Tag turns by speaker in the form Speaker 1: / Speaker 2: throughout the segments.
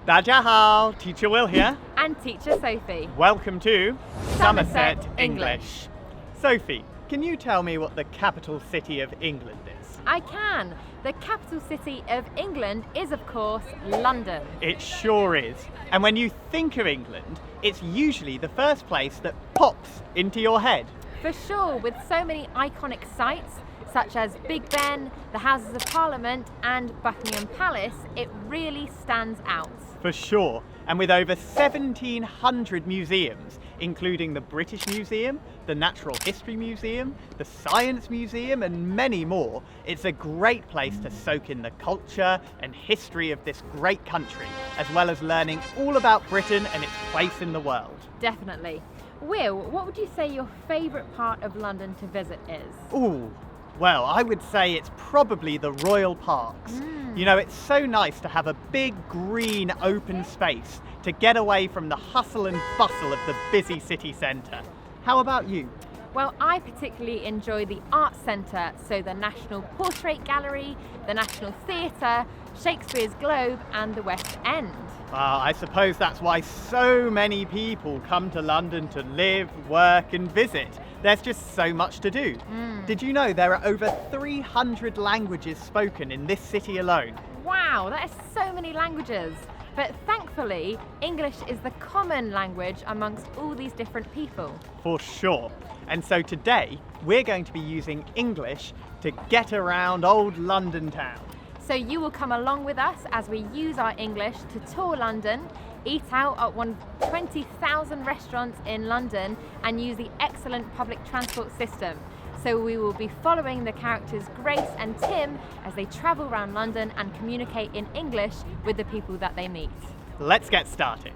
Speaker 1: 大家好, Teacher Will here.
Speaker 2: And Teacher Sophie.
Speaker 1: Welcome to
Speaker 2: Somerset English.
Speaker 1: Sophie, can you tell me what the capital city of England is?
Speaker 2: I can. The capital city of England is, of course, London.
Speaker 1: It sure is. And when you think of England, it's usually the first place that pops into your head.
Speaker 2: For sure, with so many iconic sites, such as Big Ben, the Houses of Parliament and Buckingham Palace, it really stands out.
Speaker 1: For sure. And with over 1,700 museums, including the British Museum, the Natural History Museum, the Science Museum and many more, it's a great place to soak in the culture and history of this great country, as well as learning all about Britain and its place in the world.
Speaker 2: Definitely. Will, what would you say your favourite part of London to visit is?
Speaker 1: Ooh. Well, I would say it's probably the Royal Parks. You know, it's so nice to have a big green open space to get away from the hustle and bustle of the busy city centre. How about you?
Speaker 2: Well, I particularly enjoy the Arts Centre, so the National Portrait Gallery, the National Theatre, Shakespeare's Globe and the West End.
Speaker 1: I suppose that's why so many people come to London to live, work and visit. There's just so much to do. Did you know there are over 300 languages spoken in this city alone?
Speaker 2: Wow, that is so many languages. But thankfully, English is the common language amongst all these different people.
Speaker 1: For sure. And so today, we're going to be using English to get around old London town.
Speaker 2: So you will come along with us as we use our English to tour London, eat out at one of 20,000 restaurants in London and use the excellent public transport system. So we will be following the characters Grace and Tim as they travel around London and communicate in English with the people that they meet.
Speaker 1: Let's get started.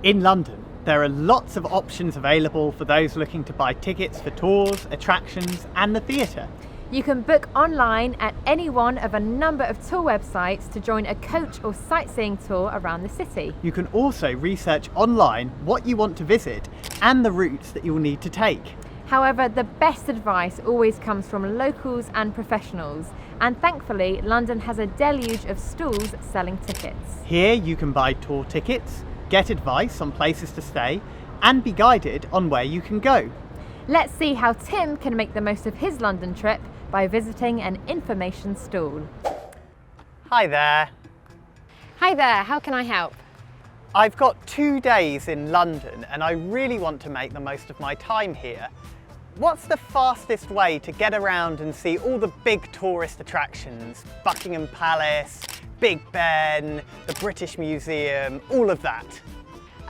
Speaker 1: In London, there are lots of options available for those looking to buy tickets for tours, attractions and the theatre.
Speaker 2: You can book online at any one of a number of tour websites to join a coach or sightseeing tour around the city.
Speaker 1: You can also research online what you want to visit and the routes that you'll need to take.
Speaker 2: However, the best advice always comes from locals and professionals, and thankfully London has a deluge of stalls selling tickets.
Speaker 1: Here you can buy tour tickets, get advice on places to stay and be guided on where you can go.
Speaker 2: Let's see how Tim can make the most of his London trip by visiting an information stall.
Speaker 1: Hi there.
Speaker 2: Hi there, how can I help?
Speaker 1: I've got 2 days in London and I really want to make the most of my time here. What's the fastest way to get around and see all the big tourist attractions? Buckingham Palace, Big Ben, the British Museum, all of that.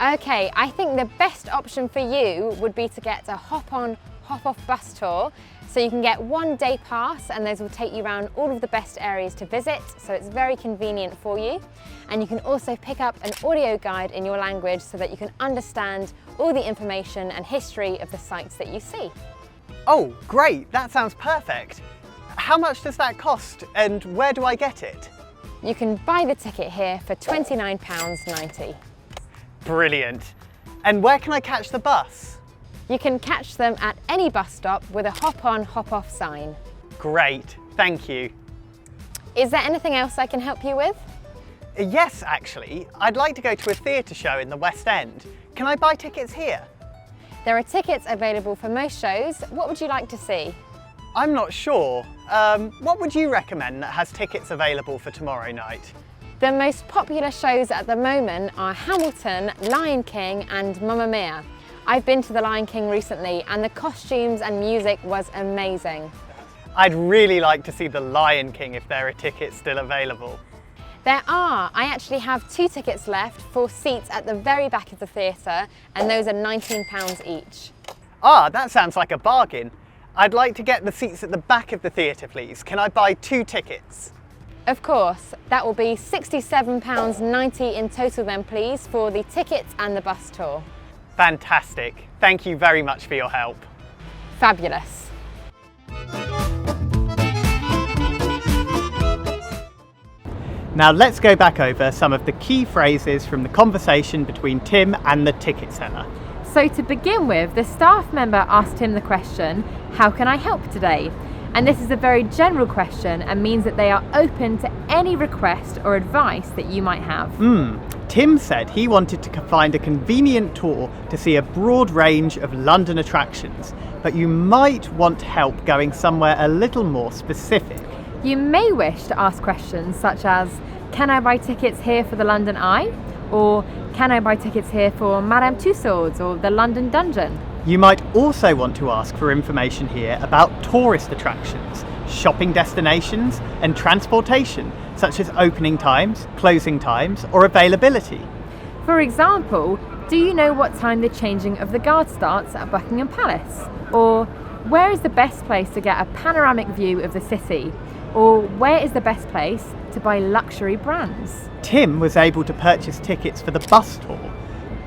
Speaker 3: Okay, I think the best option for you would be to get a hop-on, hop-off bus tour. So you can get 1 day pass and those will take you around all of the best areas to visit, so it's very convenient for you. And you can also pick up an audio guide in your language so that you can understand all the information and history of the sites that you see.
Speaker 1: Oh, great, that sounds perfect. How much does that cost and where do I get it?
Speaker 3: You can buy the ticket here for £29.90.
Speaker 1: Brilliant. And where can I catch the bus?
Speaker 3: You can catch them at any bus stop with a hop-on, hop-off sign.
Speaker 1: Great, thank you.
Speaker 3: Is there anything else I can help you with?
Speaker 1: Yes, actually. I'd like to go to a theatre show in the West End. Can I buy tickets here?
Speaker 3: There are tickets available for most shows. What would you like to see?
Speaker 1: I'm not sure. What would you recommend that has tickets available for tomorrow night?
Speaker 3: The most popular shows at the moment are Hamilton, Lion King and Mamma Mia. I've been to the Lion King recently and the costumes and music was amazing.
Speaker 1: I'd really like to see the Lion King if there are tickets still available.
Speaker 3: There are. I actually have 2 tickets left for seats at the very back of the theatre and those are £19 each.
Speaker 1: Ah, that sounds like a bargain. I'd like to get the seats at the back of the theatre, please. Can I buy 2 tickets?
Speaker 3: Of course. That will be £67.90 in total then please for the tickets and the bus tour.
Speaker 1: Fantastic. Thank you very much for your help.
Speaker 3: Fabulous.
Speaker 1: Now let's go back over some of the key phrases from the conversation between Tim and the ticket seller.
Speaker 2: So to begin with, the staff member asked him the question, "How can I help today?" And this is a very general question and means that they are open to any request or advice that you might have.
Speaker 1: Tim said he wanted to find a convenient tour to see a broad range of London attractions, but you might want help going somewhere a little more specific.
Speaker 2: You may wish to ask questions such as, "Can I buy tickets here for the London Eye?" Or "Can I buy tickets here for Madame Tussauds or the London Dungeon?"
Speaker 1: You might also want to ask for information here about tourist attractions, shopping destinations and transportation, such as opening times, closing times or availability.
Speaker 2: For example, do you know what time the changing of the guard starts at Buckingham Palace? Or where is the best place to get a panoramic view of the city? Or where is the best place to buy luxury brands?
Speaker 1: Tim was able to purchase tickets for the bus tour,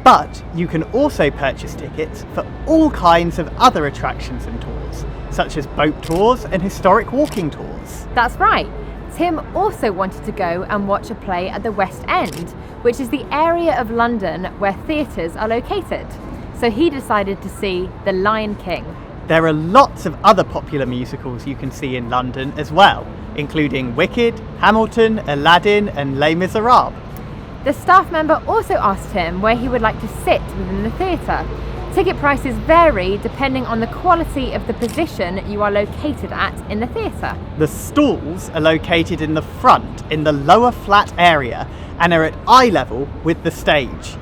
Speaker 1: but you can also purchase tickets for all kinds of other attractions and tours, such as boat tours and historic walking tours.
Speaker 2: That's right. Tim also wanted to go and watch a play at the West End, which is the area of London where theatres are located. So he decided to see The Lion King.
Speaker 1: There are lots of other popular musicals you can see in London as well, including Wicked, Hamilton, Aladdin and Les Miserables.
Speaker 2: The staff member also asked him where he would like to sit within the theatre. Ticket prices vary depending on the quality of the position you are located at in the theatre.
Speaker 1: The stalls are located in the front in the lower flat area and are at eye level with the stage.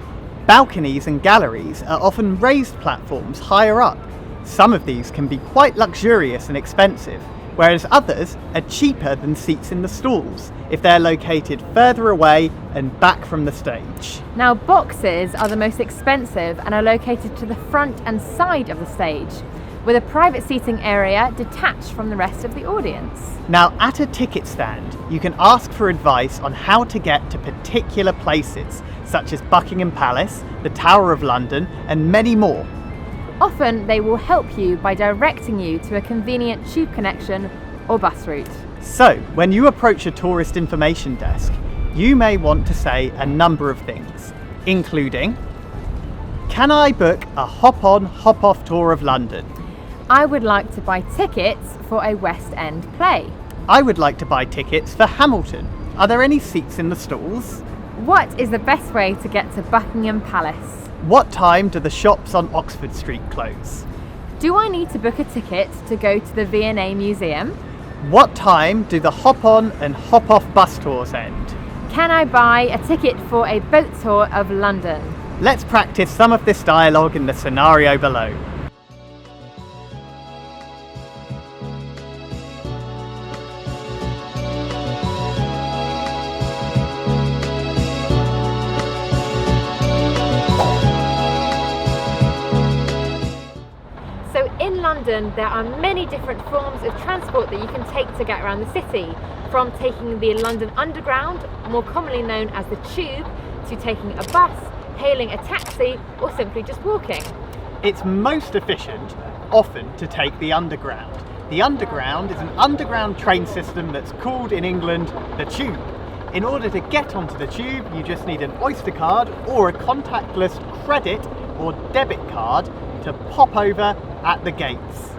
Speaker 1: Balconies and galleries are often raised platforms higher up. Some of these can be quite luxurious and expensive, whereas others are cheaper than seats in the stalls if they're located further away and back from the stage.
Speaker 2: Now, boxes are the most expensive and are located to the front and side of the stage, with a private seating area detached from the rest of the audience.
Speaker 1: Now, at a ticket stand, you can ask for advice on how to get to particular places, such as Buckingham Palace, the Tower of London, and many more.
Speaker 2: Often they will help you by directing you to a convenient tube connection or bus route.
Speaker 1: So, when you approach a tourist information desk, you may want to say a number of things, including, "Can I book a hop-on, hop-off tour of London?"
Speaker 2: "I would like to buy tickets for a West End play."
Speaker 1: "I would like to buy tickets for Hamilton. Are there any seats in the stalls?"
Speaker 2: "What is the best way to get to Buckingham Palace?"
Speaker 1: "What time do the shops on Oxford Street close?"
Speaker 2: "Do I need to book a ticket to go to the V&A Museum?"
Speaker 1: "What time do the hop-on and hop-off bus tours end?"
Speaker 2: "Can I buy a ticket for a boat tour of London?"
Speaker 1: Let's practice some of this dialogue in the scenario below.
Speaker 2: So in London, there are many different forms of transport that you can take to get around the city, from taking the London Underground, more commonly known as the Tube, to taking a bus, hailing a taxi, or simply just walking.
Speaker 1: It's most efficient, often, to take the Underground. The Underground is an underground train system that's called in England the Tube. In order to get onto the Tube, you just need an Oyster card or a contactless credit or debit card to pop over at the gates.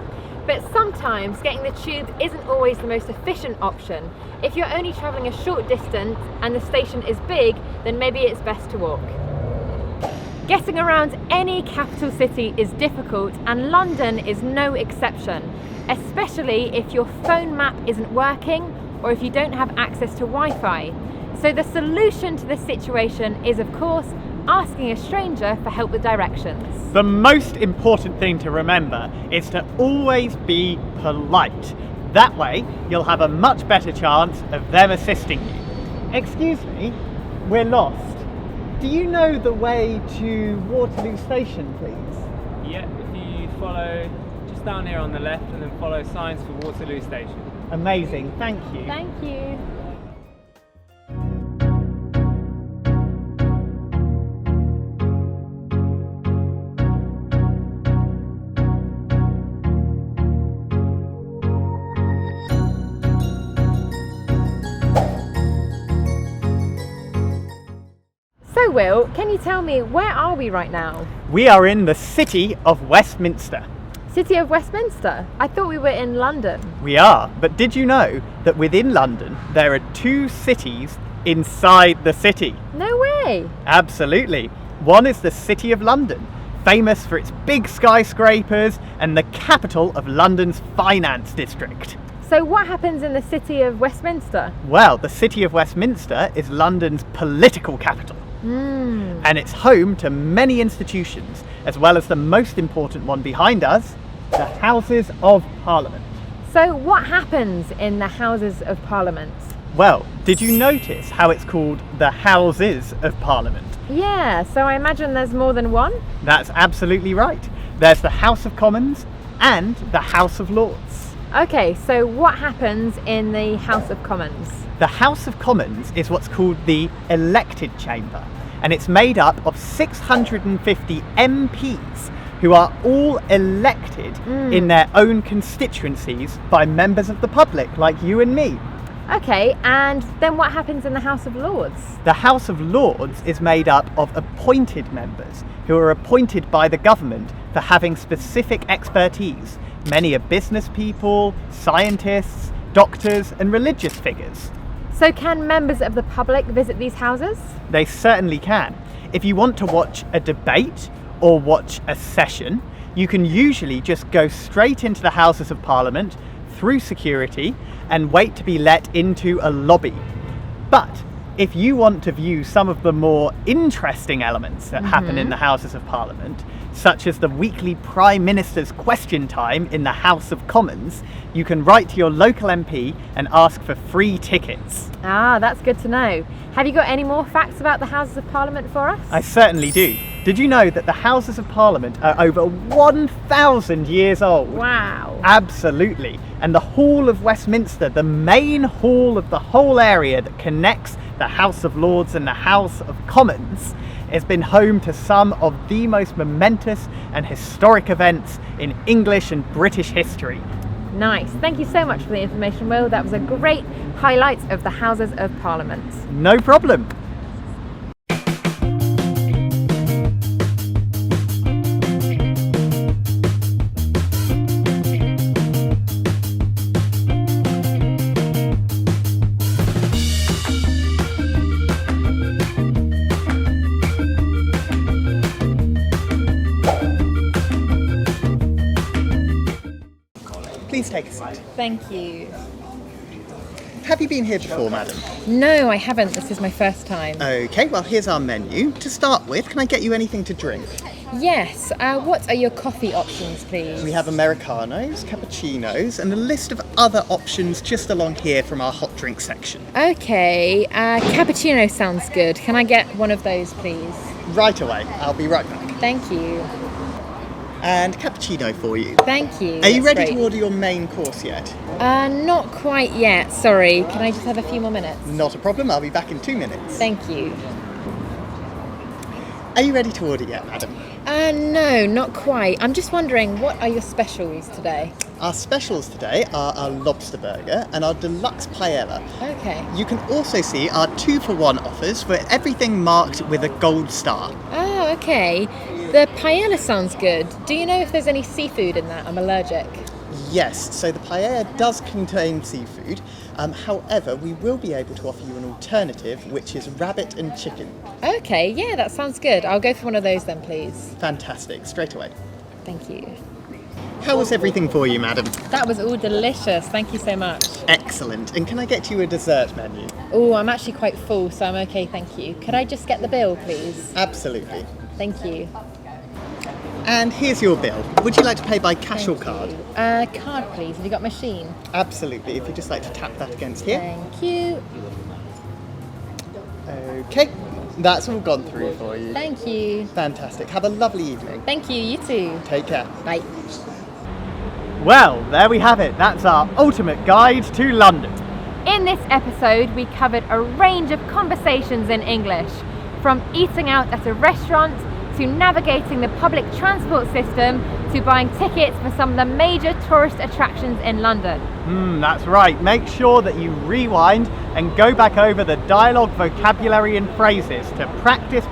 Speaker 2: But sometimes getting the tube isn't always the most efficient option. If you're only travelling a short distance and the station is big, then maybe it's best to walk. Getting around any capital city is difficult, and London is no exception, especially if your phone map isn't working or if you don't have access to Wi-Fi. So the solution to this situation is, of course, asking a stranger for help with directions.
Speaker 1: The most important thing to remember is to always be polite. That way, you'll have a much better chance of them assisting you. Excuse me, we're lost. Do you know the way to Waterloo Station, please?
Speaker 4: Yeah, if you follow just down here on the left and then follow signs for Waterloo Station.
Speaker 1: Amazing, thank you.
Speaker 2: Thank you. Will, can you tell me, where are we right now?
Speaker 1: We are in the city of Westminster.
Speaker 2: City of Westminster? I thought we were in London.
Speaker 1: We are, but did you know that within London there are 2 cities inside the city?
Speaker 2: No way!
Speaker 1: Absolutely. One is the City of London, famous for its big skyscrapers and the capital of London's finance district.
Speaker 2: So what happens in the City of Westminster?
Speaker 1: Well, the City of Westminster is London's political capital. And it's home to many institutions, as well as the most important one behind us, the Houses of Parliament.
Speaker 2: So what happens in the Houses of Parliament?
Speaker 1: Well, did you notice how it's called the Houses of Parliament?
Speaker 2: Yeah, so I imagine there's more than one?
Speaker 1: That's absolutely right. There's the House of Commons and the House of Lords.
Speaker 2: Okay, so what happens in the House of Commons?
Speaker 1: The House of Commons is what's called the elected chamber, and it's made up of 650 MPs who are all elected in their own constituencies by members of the public like you and me.
Speaker 2: Okay, and then what happens in the House of Lords?
Speaker 1: The House of Lords is made up of appointed members who are appointed by the government for having specific expertise. Many are business people, scientists, doctors and religious figures.
Speaker 2: So can members of the public visit these houses?
Speaker 1: They certainly can. If you want to watch a debate or watch a session, you can usually just go straight into the Houses of Parliament through security and wait to be let into a lobby. But if you want to view some of the more interesting elements that happen in the Houses of Parliament, such as the weekly Prime Minister's question time in the House of Commons, you can write to your local MP and ask for free tickets.
Speaker 2: Ah, that's good to know. Have you got any more facts about the Houses of Parliament for us?
Speaker 1: I certainly do. Did you know that the Houses of Parliament are over 1,000 years old?
Speaker 2: Wow.
Speaker 1: Absolutely. And the Hall of Westminster, the main hall of the whole area that connects the House of Lords and the House of Commons, has been home to some of the most momentous and historic events in English and British history.
Speaker 2: Nice. Thank you so much for the information, Will. That was a great highlight of the Houses of Parliament.
Speaker 1: No problem. Please take a seat.
Speaker 2: Thank you.
Speaker 1: Have you been here before, madam?
Speaker 2: No, I haven't. This is my first time.
Speaker 1: Okay, well here's our menu. To start with, can I get you anything to drink?
Speaker 2: Yes. What are your coffee options, please?
Speaker 1: We have Americanos, cappuccinos, and a list of other options just along here from our hot drink section.
Speaker 2: Okay. Cappuccino sounds good. Can I get one of those, please?
Speaker 1: Right away. I'll be right back.
Speaker 2: Thank you.
Speaker 1: And cappuccino for you.
Speaker 2: Thank you.
Speaker 1: Are you
Speaker 2: That's
Speaker 1: ready
Speaker 2: great.
Speaker 1: to order your main course yet?
Speaker 2: Not quite yet. Sorry. Can I just have a few more minutes?
Speaker 1: Not a problem. I'll be back in 2 minutes.
Speaker 2: Thank you.
Speaker 1: Are you ready to order yet, madam?
Speaker 2: No, not quite. I'm just wondering, what are your specials today?
Speaker 1: Our specials today are our lobster burger and our deluxe paella.
Speaker 2: Okay.
Speaker 1: You can also see our 2-for-1 offers for everything marked with a gold star.
Speaker 2: Oh, okay. The paella sounds good. Do you know if there's any seafood in that? I'm allergic.
Speaker 1: Yes, so the paella does contain seafood. However, we will be able to offer you an alternative, which is rabbit and chicken.
Speaker 2: Okay, yeah, that sounds good. I'll go for one of those then, please.
Speaker 1: Fantastic, straight away.
Speaker 2: Thank you.
Speaker 1: How was everything for you, madam?
Speaker 2: That was all delicious. Thank you so much.
Speaker 1: Excellent. And can I get you a dessert menu?
Speaker 2: Oh, I'm actually quite full, so I'm okay, thank you. Could I just get the bill, please?
Speaker 1: Absolutely.
Speaker 2: Thank you.
Speaker 1: And here's your bill. Would you like to pay by cash or card?
Speaker 2: Card, please. Have you got a machine?
Speaker 1: Absolutely. If you'd just like to tap that against here.
Speaker 2: Thank you.
Speaker 1: Okay, that's all gone through for you.
Speaker 2: Thank you.
Speaker 1: Fantastic. Have a lovely evening.
Speaker 2: Thank you, you too.
Speaker 1: Take care.
Speaker 2: Bye.
Speaker 1: Well, there we have it. That's our ultimate guide to London.
Speaker 2: In this episode, we covered a range of conversations in English, from eating out at a restaurant, to navigating the public transport system, to buying tickets for some of the major tourist attractions in London.
Speaker 1: That's right. Make sure that you rewind and go back over the dialogue, vocabulary and phrases to practice.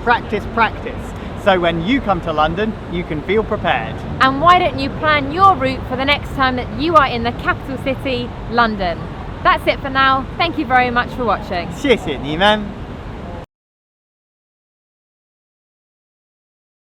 Speaker 1: So when you come to London, you can feel prepared.
Speaker 2: And why don't you plan your route for the next time that you are in the capital city, London? That's it for now. Thank you very much for watching.
Speaker 1: 谢谢你们。